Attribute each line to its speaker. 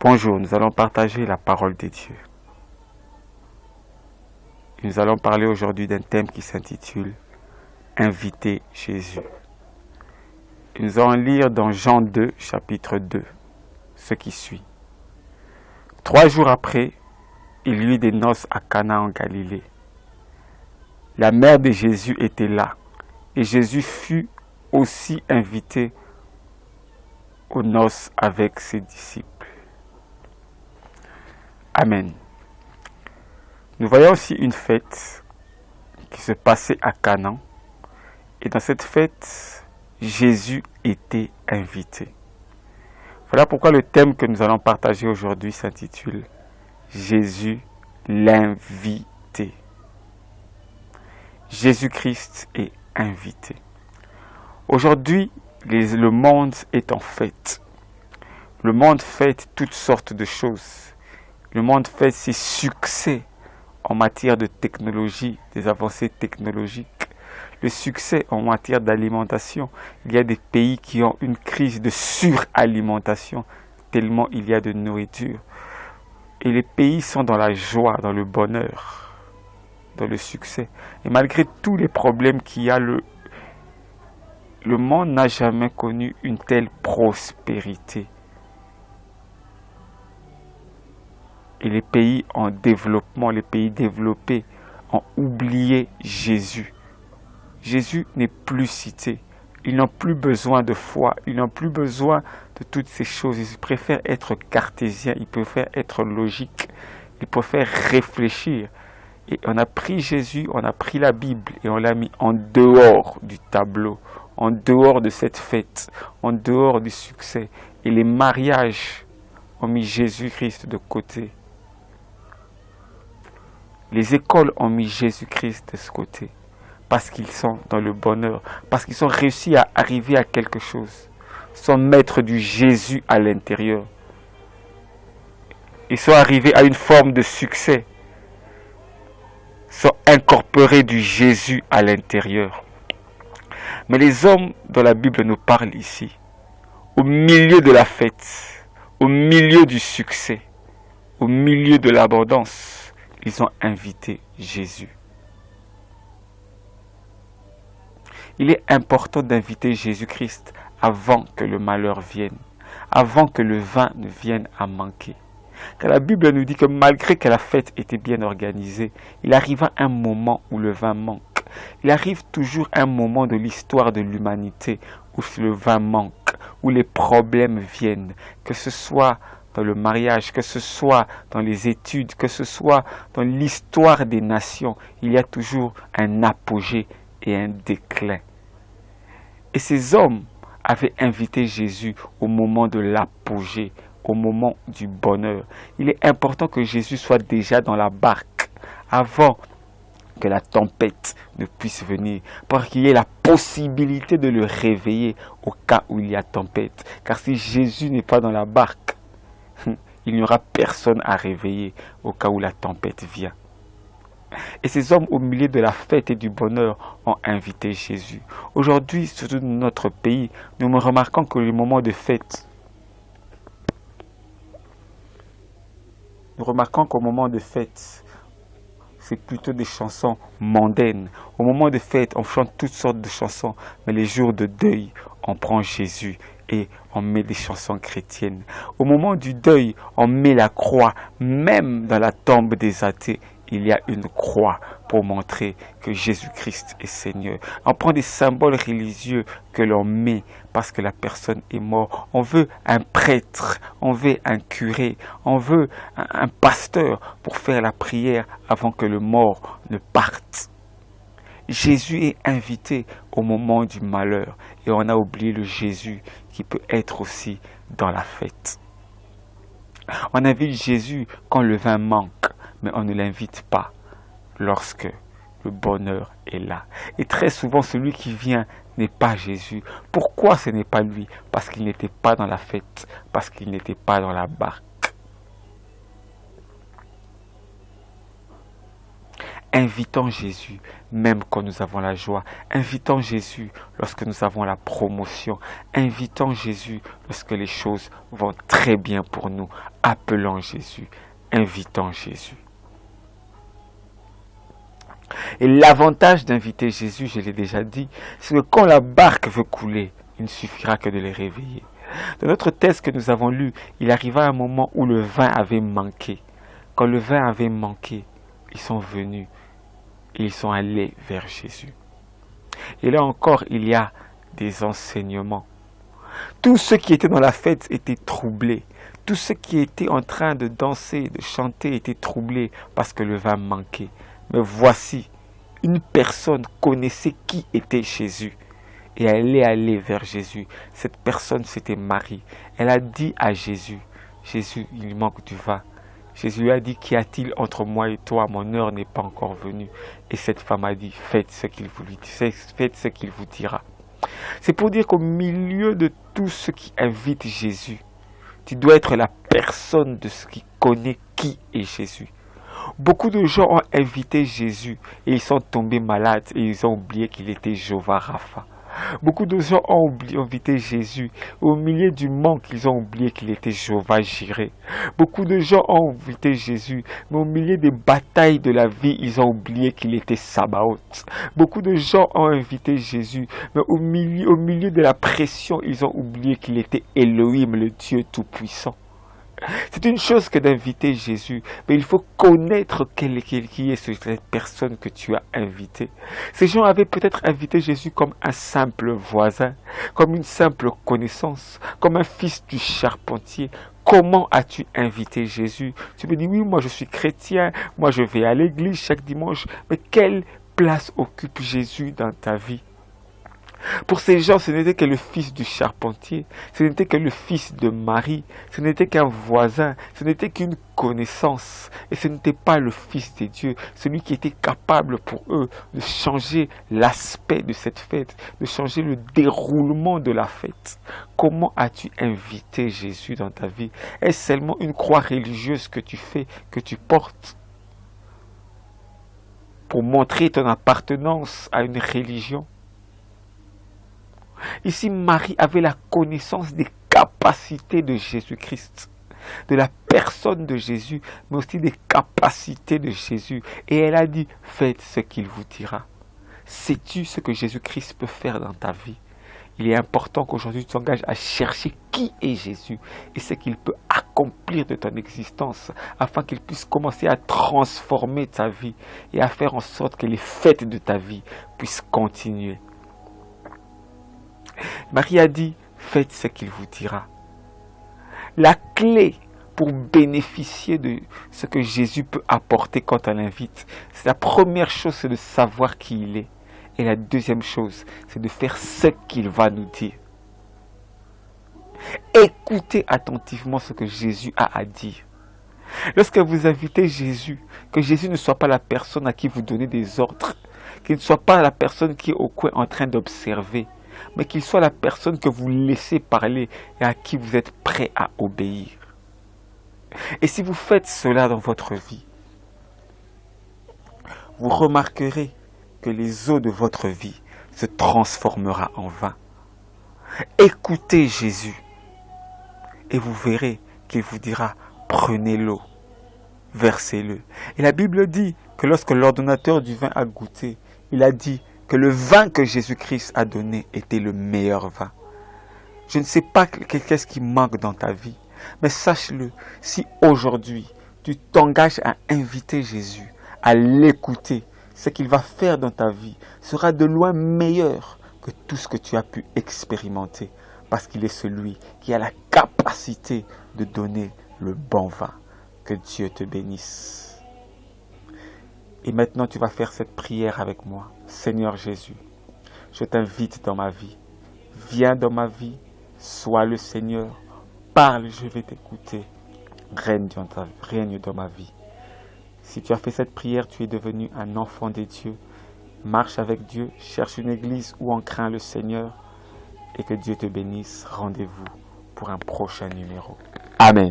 Speaker 1: Bonjour, nous allons partager la parole de Dieu. Nous allons parler aujourd'hui d'un thème qui s'intitule « Inviter Jésus ». Nous allons lire dans Jean 2, chapitre 2, ce qui suit. 3 jours après, il y eut des noces à Cana en Galilée. La mère de Jésus était là, et Jésus fut aussi invité aux noces avec ses disciples. Amen. Nous voyons aussi une fête qui se passait à Canaan. Et dans cette fête, Jésus était invité. Voilà pourquoi le thème que nous allons partager aujourd'hui s'intitule « Jésus l'invité ». Jésus-Christ est invité. Aujourd'hui, le monde est en fête. Le monde fête toutes sortes de choses. Le monde fête ses succès en matière de technologie, des avancées technologiques. Le succès en matière d'alimentation. Il y a des pays qui ont une crise de suralimentation, tellement il y a de nourriture. Et les pays sont dans la joie, dans le bonheur, dans le succès. Et malgré tous les problèmes qu'il y a, le monde n'a jamais connu une telle prospérité. Et les pays en développement, les pays développés ont oublié Jésus. Jésus n'est plus cité. Ils n'ont plus besoin de foi. Ils n'ont plus besoin de toutes ces choses. Ils préfèrent être cartésiens. Ils préfèrent être logiques. Ils préfèrent réfléchir. Et on a pris Jésus, on a pris la Bible et on l'a mis en dehors du tableau, en dehors de cette fête, en dehors du succès. Et les mariages ont mis Jésus-Christ de côté. Les écoles ont mis Jésus-Christ de ce côté parce qu'ils sont dans le bonheur, parce qu'ils ont réussi à arriver à quelque chose. Ils sont maîtres du Jésus à l'intérieur. Ils sont arrivés à une forme de succès. Ils sont incorporés du Jésus à l'intérieur. Mais les hommes dont la Bible nous parle ici, au milieu de la fête, au milieu du succès, au milieu de l'abondance, ils ont invité Jésus. Il est important d'inviter Jésus-Christ avant que le malheur vienne, avant que le vin ne vienne à manquer. Car la Bible nous dit que malgré que la fête était bien organisée, il arriva un moment où le vin manque. Il arrive toujours un moment de l'histoire de l'humanité où le vin manque, où les problèmes viennent, que ce soit dans le mariage, que ce soit dans les études, que ce soit dans l'histoire des nations, il y a toujours un apogée et un déclin. Et ces hommes avaient invité Jésus au moment de l'apogée, au moment du bonheur. Il est important que Jésus soit déjà dans la barque avant que la tempête ne puisse venir, pour qu'il y ait la possibilité de le réveiller au cas où il y a tempête. Car si Jésus n'est pas dans la barque, il n'y aura personne à réveiller au cas où la tempête vient. Et ces hommes au milieu de la fête et du bonheur ont invité Jésus. Aujourd'hui, surtout dans notre pays, nous remarquons que les moments de fête, nous remarquons qu'au moment de fête, c'est plutôt des chansons mondaines. Au moment de fête, on chante toutes sortes de chansons, mais les jours de deuil, on prend Jésus et on met des chansons chrétiennes. Au moment du deuil, on met la croix. Même dans la tombe des athées, il y a une croix pour montrer que Jésus-Christ est Seigneur. On prend des symboles religieux que l'on met parce que la personne est morte. On veut un prêtre, on veut un curé, on veut un pasteur pour faire la prière avant que le mort ne parte. Jésus est invité au moment du malheur et on a oublié le Jésus qui peut être aussi dans la fête. On invite Jésus quand le vin manque, mais on ne l'invite pas lorsque le bonheur est là. Et très souvent, celui qui vient n'est pas Jésus. Pourquoi ce n'est pas lui? Parce qu'il n'était pas dans la fête, parce qu'il n'était pas dans la barque. Invitons Jésus même quand nous avons la joie. Invitons Jésus lorsque nous avons la promotion. Invitons Jésus lorsque les choses vont très bien pour nous. Appelons Jésus. Invitons Jésus. Et l'avantage d'inviter Jésus, je l'ai déjà dit, c'est que quand la barque veut couler, il ne suffira que de les réveiller. Dans notre texte que nous avons lu, il arriva un moment où le vin avait manqué. Quand le vin avait manqué, ils sont venus et ils sont allés vers Jésus. Et là encore, il y a des enseignements. Tous ceux qui étaient dans la fête étaient troublés. Tous ceux qui étaient en train de danser, de chanter, étaient troublés parce que le vin manquait. Mais voici, une personne connaissait qui était Jésus. Et elle est allée vers Jésus. Cette personne, c'était Marie. Elle a dit à Jésus, Jésus, il manque du vin. Jésus lui a dit, qu'y a-t-il entre moi et toi? Mon heure n'est pas encore venue. Et cette femme a dit, faites ce qu'il vous dira. C'est pour dire qu'au milieu de tous ceux qui invitent Jésus, tu dois être la personne de ceux qui connaît qui est Jésus. Beaucoup de gens ont invité Jésus et ils sont tombés malades et ils ont oublié qu'il était Jéhovah Rapha. Beaucoup de gens ont invité Jésus. Au milieu du manque, ils ont oublié qu'il était Jéhovah Jireh. Beaucoup de gens ont invité Jésus, mais au milieu des batailles de la vie, ils ont oublié qu'il était Sabaoth. Beaucoup de gens ont invité Jésus, mais au milieu de la pression, ils ont oublié qu'il était Elohim, le Dieu Tout-Puissant. C'est une chose que d'inviter Jésus, mais il faut connaître qui est cette personne que tu as invitée. Ces gens avaient peut-être invité Jésus comme un simple voisin, comme une simple connaissance, comme un fils du charpentier. Comment as-tu invité Jésus? Tu me dis, oui, moi je suis chrétien, moi je vais à l'église chaque dimanche, mais quelle place occupe Jésus dans ta vie? Pour ces gens, ce n'était que le fils du charpentier, ce n'était que le fils de Marie, ce n'était qu'un voisin, ce n'était qu'une connaissance, et ce n'était pas le Fils de Dieu, celui qui était capable pour eux de changer l'aspect de cette fête, de changer le déroulement de la fête. Comment as-tu invité Jésus dans ta vie? Est-ce seulement une croix religieuse que tu fais, que tu portes, pour montrer ton appartenance à une religion? Ici, Marie avait la connaissance des capacités de Jésus-Christ, de la personne de Jésus, mais aussi des capacités de Jésus. Et elle a dit, faites ce qu'il vous dira. Sais-tu ce que Jésus-Christ peut faire dans ta vie? Il est important qu'aujourd'hui tu t'engages à chercher qui est Jésus et ce qu'il peut accomplir de ton existence afin qu'il puisse commencer à transformer ta vie et à faire en sorte que les fêtes de ta vie puissent continuer. Marie a dit, faites ce qu'il vous dira. La clé pour bénéficier de ce que Jésus peut apporter quand on l'invite, c'est la première chose, c'est de savoir qui il est. Et la deuxième chose, c'est de faire ce qu'il va nous dire. Écoutez attentivement ce que Jésus a à dire. Lorsque vous invitez Jésus, que Jésus ne soit pas la personne à qui vous donnez des ordres, qu'il ne soit pas la personne qui est au coin en train d'observer, mais qu'il soit la personne que vous laissez parler et à qui vous êtes prêt à obéir. Et si vous faites cela dans votre vie, vous remarquerez que les eaux de votre vie se transformeront en vin. Écoutez Jésus et vous verrez qu'il vous dira, prenez l'eau, versez-le. Et la Bible dit que lorsque l'ordonnateur du vin a goûté, il a dit que le vin que Jésus-Christ a donné était le meilleur vin. Je ne sais pas qu'est-ce qui manque dans ta vie, mais sache-le, si aujourd'hui tu t'engages à inviter Jésus, à l'écouter, ce qu'il va faire dans ta vie sera de loin meilleur que tout ce que tu as pu expérimenter, parce qu'il est celui qui a la capacité de donner le bon vin. Que Dieu te bénisse. Et maintenant, tu vas faire cette prière avec moi. Seigneur Jésus, je t'invite dans ma vie. Viens dans ma vie, sois le Seigneur. Parle, je vais t'écouter. Règne dans ma vie. Si tu as fait cette prière, tu es devenu un enfant de Dieu. Marche avec Dieu, cherche une église où on craint le Seigneur. Et que Dieu te bénisse. Rendez-vous pour un prochain numéro. Amen.